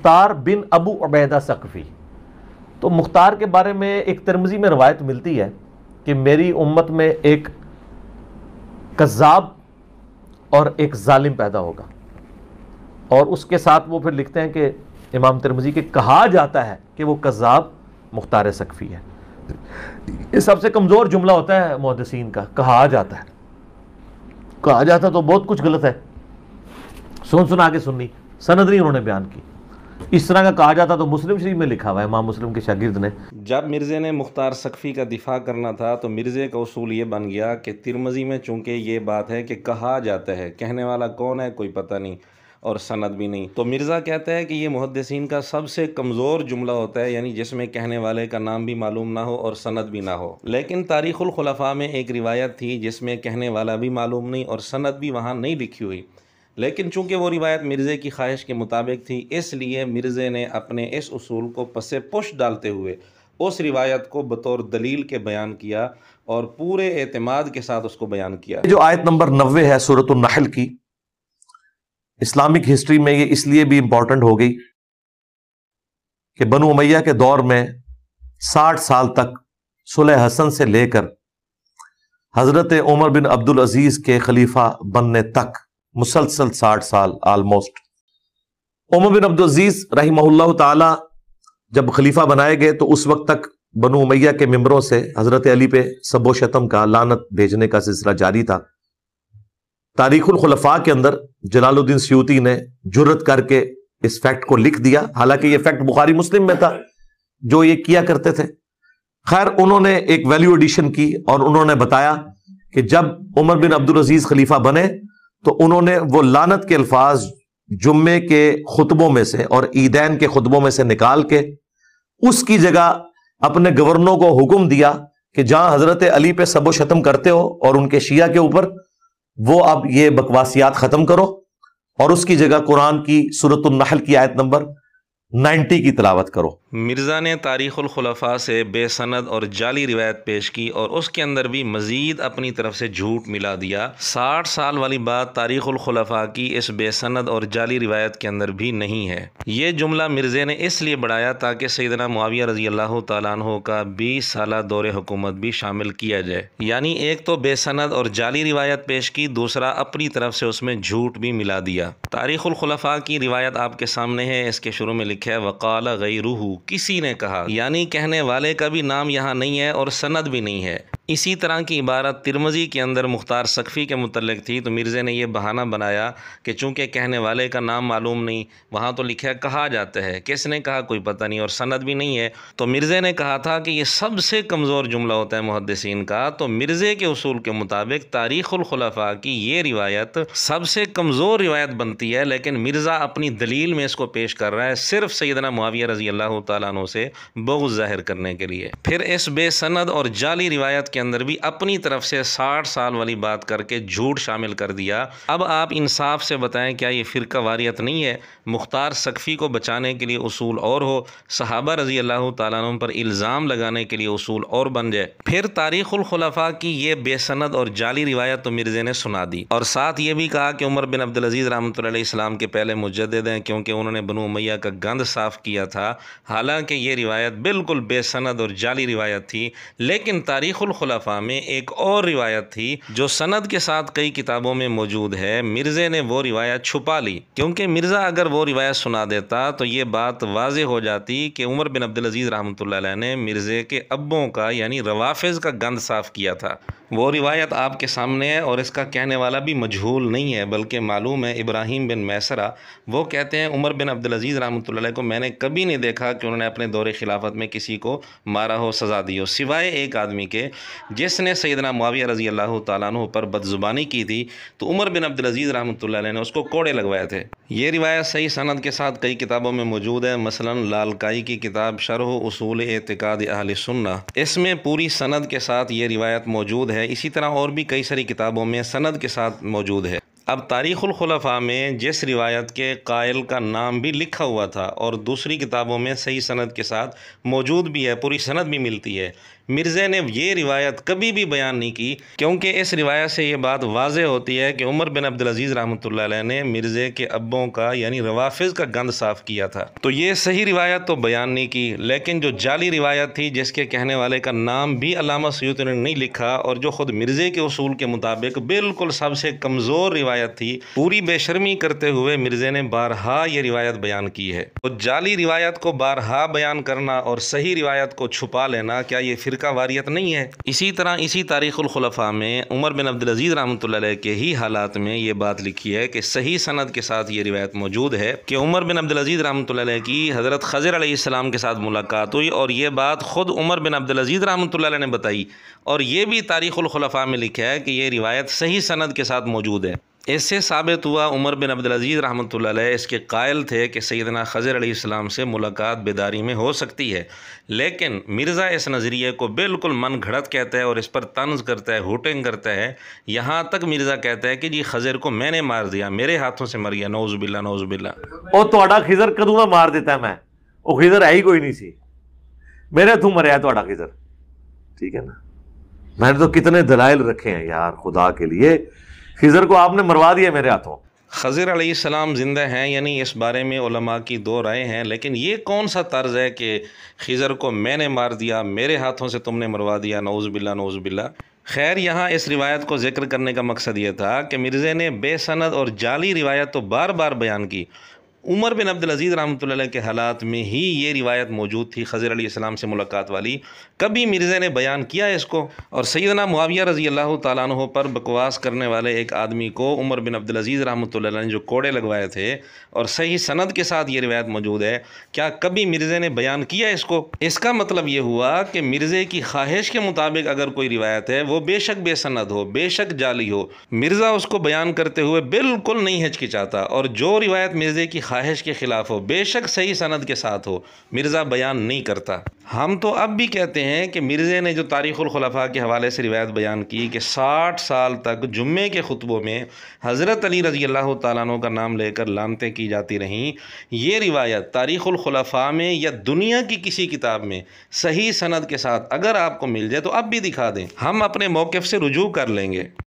मुख्तार बिन अबू उबैदा सकफ़ी। तो मुख्तार के बारे में एक तिरमिज़ी में रवायत मिलती है कि मेरी उम्मत में एक कज़्ज़ाब और एक जालिम पैदा होगा, और उसके साथ वो फिर लिखते हैं कि इमाम तिरमिज़ी के कहा जाता है कि वो कज़्ज़ाब मुख्तार सकफ़ी है। ये सबसे कमज़ोर जुमला होता है मुहद्दिसीन का, कहा जाता है। कहा जाता तो बहुत कुछ गलत है, सुन सुना के सुननी, सनद नहीं उन्होंने बयान की। इस तरह का कहा जाता तो मुस्लिम शरीफ में लिखा हुआ है, इमाम मुस्लिम के शागिर्द ने। जब मिर्ज़े ने मुख्तार सकफ़ी का दिफा करना था तो मिर्ज़े का उसूल ये बन गया कि तिरमिज़ी में चूँकि ये बात है कि कहा जाता है, कहने वाला कौन है कोई पता नहीं और सनद भी नहीं, तो मिर्ज़ा कहता है कि ये मुहद्दिसीन का सबसे कमज़ोर जुमला होता है, यानी जिसमें कहने वाले का नाम भी मालूम ना हो और सनद भी ना हो। लेकिन तारीख़ुल खुलफ़ा में एक रिवायत थी जिसमें कहने वाला भी मालूम नहीं और सनद भी वहाँ नहीं लिखी हुई, लेकिन चूँकि वो रिवायत मिर्ज़े की ख्वाहिश के मुताबिक थी, इसलिए मिर्ज़े ने अपने इस उसूल को पसे पुश डालते हुए उस रिवायत को बतौर दलील के बयान किया और पूरे एतमाद के साथ उसको बयान किया। जो आयत नंबर 90 है सूरतुन नहल की, इस्लामिक हिस्ट्री में ये इसलिए भी इंपॉर्टेंट हो गई कि बनु उमैया के दौर में 60 साल तक सुलह हसन से लेकर हजरत उमर बिन अब्दुल अजीज के खलीफा बनने तक मुसलसल 60 साल ऑलमोस्ट। उमर बिन अब्दुल अजीज रहिमहुल्लाह ताला जब खलीफा बनाए गए तो उस वक्त तक बनु उमैया के मेंबरों से हजरत अली पे सबो शतम का लानत भेजने का सिलसिला जारी था। तारीखुल खुलफा के अंदर जलालुद्दीन सयूती ने जुर्रत करके इस फैक्ट को लिख दिया, हालांकि ये फैक्ट बुखारी मुस्लिम में था जो ये किया करते थे। खैर, उन्होंने एक वैल्यू एडिशन की और उन्होंने बताया कि जब उमर बिन अब्दुल अजीज खलीफा बने तो उन्होंने वो लानत के अल्फाज जुम्मे के खुतबों में से और ईदैन के खुतबों में से निकाल के उसकी जगह अपने गवर्नरों को हुक्म दिया कि जहां हजरत अली पे सबो शतम करते हो और उनके शिया के ऊपर, वो अब ये बकवासियात खत्म करो और उसकी जगह कुरान की सूरतुन नहल की आयत नंबर 90 की तिलावत करो। मिर्ज़ा ने तारीख़ुल खुलफ़ा से बेसनद और जाली रिवायत पेश की और उसके अंदर भी मज़ीद अपनी तरफ से झूठ मिला दिया। 60 साल वाली बात तारीख़ुल खुलफ़ा की इस बेसनद और जाली रिवायत के अंदर भी नहीं है। ये जुमला मिर्ज़े ने इसलिए बढ़ाया ताकि सैयदना मुआविया रज़ी अल्लाह तआला अन्हु का 20 साला दौरे हुकूमत भी शामिल किया जाए। यानी एक तो बेसनद और जाली रिवायत पेश की, दूसरा अपनी तरफ से उसमें झूठ भी मिला दिया। तारीख़ुल खुलफ़ा की रिवायत आपके सामने है, इसके शुरू में लिखा है वक़ाल गैरुहु, किसी ने कहा, यानी कहने वाले का भी नाम यहाँ नहीं है और सनद भी नहीं है। इसी तरह की इबारत तिरमिज़ी के अंदर मुख्तार सकफ़ी के मुतल्लिक़ थी, तो मिर्ज़े ने यह बहाना बनाया कि चूँकि कहने वाले का नाम मालूम नहीं, वहाँ तो लिखा है कहा जाता है, किसने कहा कोई पता नहीं और सनद भी नहीं है। तो मिर्ज़े ने कहा था कि ये सबसे कमज़ोर जुमला होता है मुहद्दिसीन का। तो मिर्ज़े के उसूल के मुताबिक तारीख़ुल खुलफ़ा की ये रिवायत सबसे कमज़ोर रिवायत बनती है, लेकिन मिर्ज़ा अपनी दलील में इसको पेश कर रहा है सिर्फ सैयदना मुआविया रज़ी अल्लाह तआला अन्हु से बुग़्ज़ ज़ाहिर करने के लिए। फिर इस बेसनद और जाली रिवायत के अंदर भी अपनी तरफ से 60 साल वाली बात करके झूठ शामिल कर दिया। अब आप इंसाफ से बताएं, क्या ये फ़िरका वारियत नहीं है? मुख्तार सकफ़ी को बचाने के लिए उसूल और हो, सहाबा रज़ी अल्लाह तआला अन्हुम पर इल्ज़ाम लगाने के लिए उसूल और बन जाए। फिर तारीख़ुल खुलफ़ा की ये बेसनद और जाली रिवायत तो मिर्ज़े ने सुना दी और साथ ये भी कहा कि उमर बिन अब्दुल अज़ीज़ रहमतुल्लाह अलैहि इस्लाम के पहले मुजद्दिद हैं, क्योंकि उन्होंने बनु उमैया का गंद साफ़ किया था। हालांकि ये रिवायत बिल्कुल बेसनद और जाली रिवायत थी, लेकिन तारीख़ुल खुलफ़ा में एक और रिवायत थी जो सनद के साथ कई किताबों में मौजूद है। मिर्ज़े ने वो रिवायत छुपा ली, क्योंकि मिर्ज़ा अगर वो रिवायत सुना देता तो ये बात वाज़ेह हो जाती कि उमर बिन अब्दुल अज़ीज़ रहमतुल्लाह अलैह ने मिर्ज़े के अब्बों का यानी रवाफ़िज़ का गंद साफ़ किया था। वो रिवायत आपके सामने है और इसका कहने वाला भी मजहूल नहीं है, बल्कि मालूम है इब्राहीम बिन मैसरा। वो कहते हैं उमर बिन अब्दुल अज़ीज़ रहमतुल्लाह अलैह को मैंने कभी नहीं देखा कि उन्होंने अपने दौरे खिलाफत में किसी को मारा हो, सज़ा दी हो, सिवाय एक आदमी के जिसने सैयदना मुआविया रज़ी अल्लाह तआला अन्हु पर बदज़ुबानी की थी। तो उमर बिन अब्दुल अज़ीज़ रहमतुल्लाह अलैह ने उसको कोड़े लगवाए थे। ये रिवायत सही सनद के साथ कई किताबों में मौजूद है, मसलन लालकाई की किताब शरह उसूल एतिकाद अहले सुन्नह, इसमें पूरी सनद के साथ ये रिवायत मौजूद है। इसी तरह और भी कई सारी किताबों में सनद के साथ मौजूद है। अब तारीख़ुल खुलफ़ा में जिस रिवायत के कायल का नाम भी लिखा हुआ था और दूसरी किताबों में सही सनद के साथ मौजूद भी है, पूरी सनद भी मिलती है, मिर्ज़े ने ये रिवायत कभी भी बयान नहीं की, क्योंकि इस रिवायत से ये बात वाज़े होती है कि उमर बिन अब्दुल अज़ीज़ रहमतुल्लाह अलैह ने मिर्ज़े के अब्बों का यानी रवाफ़िज़ का गंद साफ़ किया था। तो ये सही रिवायत तो बयान नहीं की, लेकिन जो जाली रिवायत थी जिसके कहने वाले का नाम भी अल्लामा सयूती ने नहीं लिखा और जो ख़ुद मिर्ज़े के उसूल के मुताबिक बिल्कुल सबसे कमज़ोर रिवायत थी, पूरी बेशर्मी करते हुए मिर्ज़े ने बारहा ये रिवायत बयान की है। तो जाली रिवायत को बारहा बयान करना और सही रिवायत को छुपा लेना, क्या ये फ़िरका वारियत नहीं है? इसी तरह इसी तारीख़ुल खुलफ़ा में उमर बिन अब्दुल अज़ीज़ रहमतुल्लाह अलैह के ही हालात में ये बात लिखी है कि सही सनद के साथ ये रिवायत मौजूद है कि उमर बिन अब्दुल अज़ीज़ रहमतुल्लाह अलैह की हज़रत खज़र अलैहिस्सलाम के साथ मुलाकात हुई और ये बात ख़ुद उमर बिन अब्दुल अज़ीज़ रहमतुल्लाह अलैह ने बताई, और ये भी तारीख़ुल खुलफ़ा में लिखा है कि ये रिवायत सही सनद के साथ मौजूद है। इससे साबित हुआ उमर बिन अब्दुल अज़ीज़ रहमतुल्लाह अलैह इसके कायल थे कि सैयदना खज़र अलैहिस्सलाम से मुलाकात बेदारी में हो सकती है, लेकिन मिर्ज़ा इस नज़रिए को बिल्कुल मन घड़त कहता है और इस पर तंज़ करता है, हुटिंग करता है। यहाँ तक मिर्ज़ा कहता है कि जी खज़र को मैंने मार दिया, मेरे हाथों से मर गया, नौज़ुबिल्लाह नौज़ुबिल्लाह। और तुहाडा खिज़र कदों दा मार दिता मैं, वो खिज़र है ही कोई नहीं सी, मेरे हथों मरिया तुहाडा खिज़र। ठीक है ना, मैंने तो कितने दलाइल रखे हैं यार खुदा के लिए, खिज़र को आपने मरवा दिया मेरे हाथों। खज़र अलैहिस्सलाम ज़िंदा हैं या नहीं, इस बारे में उलमा की दो राय हैं, लेकिन ये कौन सा तर्ज़ है कि खिज़र को मैंने मार दिया, मेरे हाथों से तुमने मरवा दिया, नौज़ुबिल्लाह नौज़ुबिल्लाह। खैर, यहाँ इस रिवायत को ज़िक्र करने का मकसद ये था कि मिर्ज़े ने बेसनद और जाली रिवायत तो बार बार बयान की। उमर बिन अब्दुल अज़ीज़ रहमतुल्लाह अलैह के हालात में ही ये रिवायत मौजूद थी खज़र अलैहिस्सलाम से मुलाकात वाली, कभी मिर्ज़े ने बयान किया इसको। और सैयदना मुआविया रज़ी अल्लाह तआला अन्हु पर बकवास करने वाले एक आदमी को उमर बिन अब्दुल अज़ीज़ रहमतुल्लाह अलैह ने जो कोड़े लगवाए थे और सही सनद के साथ ये रिवायत मौजूद है, क्या कभी मिर्ज़े ने बयान किया इसको? इसका मतलब ये हुआ कि मिर्ज़े की ख्वाहिश के मुताबिक अगर कोई रिवायत है वो बेशक बेसनद हो, बेशक जाली हो, मिर्ज़ा उसको बयान करते हुए बिल्कुल नहीं हिचकिचाता, और जो रिवायत मिर्ज़े की ख्वाहिश के ख़िलाफ़ हो, बेशक सही सनद के साथ हो, मिर्ज़ा बयान नहीं करता। हम तो अब भी कहते हैं कि मिर्ज़े ने जो तारीख़ुल खुलफ़ा के हवाले से रिवायत बयान की कि 60 साल तक जुम्मे के खुतबों में हज़रत अली रज़ी अल्लाह तआला अन्हु का नाम लेकर लानतें की जाती रहीं, ये रिवायत तारीख़ुल खुलफ़ा में या दुनिया की किसी किताब में सही सनद के साथ अगर आपको मिल जाए तो अब भी दिखा दें, हम अपने मौक़िफ़ से रुजू कर लेंगे।